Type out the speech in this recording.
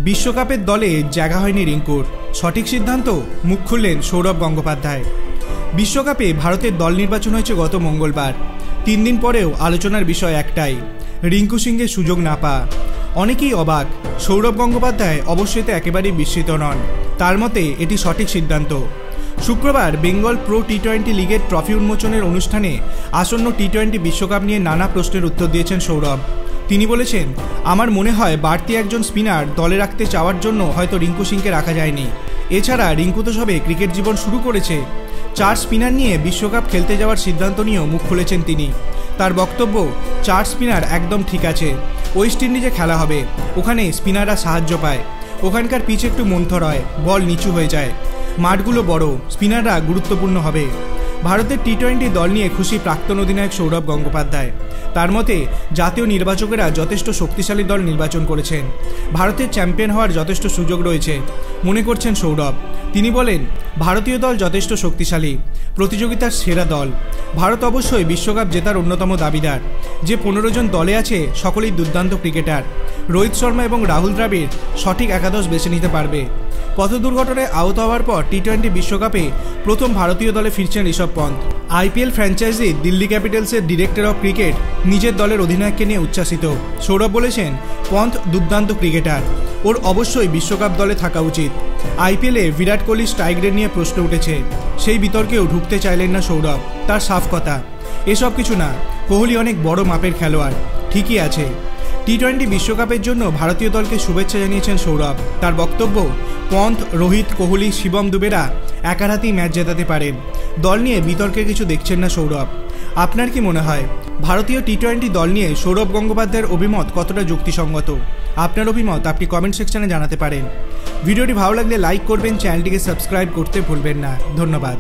বিশ্বকাপের দলে জায়গা হয়নি রিঙ্কুর, সঠিক সিদ্ধান্ত, মুখ খুললেন সৌরভ গঙ্গোপাধ্যায়। বিশ্বকাপে ভারতের দল নির্বাচন হয়েছে গত মঙ্গলবার। 3 দিন পরেও আলোচনার বিষয় একটাই, রিঙ্কু সিংয়ের সুযোগ না পাওয়া। অনেকেই অবাক, সৌরভ গঙ্গোপাধ্যায় অবশ্যই তো একেবারেই বিস্মিত নন। তার মতে এটি সঠিক সিদ্ধান্ত। শুক্রবার বেঙ্গল প্রো টি-20 লিগের ট্রফি উন্মোচনের অনুষ্ঠানে আসন্ন টি-20 বিশ্বকাপ নিয়ে নানা প্রশ্নের উত্তর দিয়েছেন সৌরভ। তিনি বলেছেন, আমার মনে হয় বাড়তি একজন স্পিনার দলে রাখতে চাওয়ার জন্য হয়তো রিঙ্কু সিংকে রাখা যায়নি। এছাড়া রিঙ্কু তো সবে ক্রিকেট জীবন শুরু করেছে। 4 স্পিনার নিয়ে বিশ্বকাপ খেলতে যাওয়ার সিদ্ধান্ত নিয়েও মুখ খুলেছেন তিনি। তার বক্তব্য, 4 স্পিনার একদম ঠিক আছে। ওয়েস্ট ইন্ডিজে খেলা হবে, ওখানে স্পিনাররা সাহায্য পায়। ওখানকার পিচ একটু মন্থর হয়, বল নিচু হয়ে যায়, মাঠগুলো বড়, স্পিনাররা গুরুত্বপূর্ণ হবে। ভারতের টি-20 দল নিয়ে খুশি প্রাক্তন অধিনায়ক সৌরভ গঙ্গোপাধ্যায়। তার মতে জাতীয় নির্বাচকেরা যথেষ্ট শক্তিশালী দল নির্বাচন করেছেন। ভারতের চ্যাম্পিয়ন হওয়ার যথেষ্ট সুযোগ রয়েছে মনে করছেন সৌরভ। তিনি বলেন, ভারতীয় দল যথেষ্ট শক্তিশালী, প্রতিযোগিতার সেরা দল। ভারত অবশ্যই বিশ্বকাপ জেতার অন্যতম দাবিদার। যে 15 জন দলে আছে সকলেই দুর্দান্ত ক্রিকেটার। রোহিত শর্মা এবং রাহুল দ্রাবিড় সঠিক একাদশ বেছে নিতে পারবে। পথ দুর্ঘটনায় আহত হওয়ার পর টি-20 বিশ্বকাপে প্রথম ভারতীয় দলে ফিরছেন ঋষভ পন্থ। আইপিএল ফ্র্যাঞ্চাইজি দিল্লি ক্যাপিটালসের ডিরেক্টর অফ ক্রিকেট নিজের দলের অধিনায়ককে নিয়ে উচ্ছ্বাসিত। সৌরভ বলেছেন, পন্থ দুর্দান্ত ক্রিকেটার, ওর অবশ্যই বিশ্বকাপ দলে থাকা উচিত। আইপিএলে বিরাট কোহলি স্ট্রাইক রেট নিয়ে প্রশ্ন উঠেছে, সেই বিতর্কেও ঢুকতে চাইলেন না সৌরভ। তার সাফ কথা, এসব কিছু না, কোহলি অনেক বড় মাপের খেলোয়াড়, ঠিকই আছে। টি-20 বিশ্বকাপের জন্য ভারতীয় দলকে শুভেচ্ছা জানিয়েছেন সৌরভ। তার বক্তব্য, পন্থ, রোহিত, কোহলি, শিবম দুবেরা একার হাতেই ম্যাচ জেতাতে পারেন। দল নিয়ে বিতর্কের কিছু দেখছেন না সৌরভ। আপনার কি মনে হয় ভারতীয় টি-20 দল নিয়ে সৌরভ গঙ্গোপাধ্যায়ের অভিমত কতটা যুক্তিসঙ্গত? আপনার অভিমত আপনি কমেন্ট সেকশনে জানাতে পারেন। ভিডিওটি ভালো লাগলে লাইক করবেন, চ্যানেলটিকে সাবস্ক্রাইব করতে ভুলবেন না। ধন্যবাদ।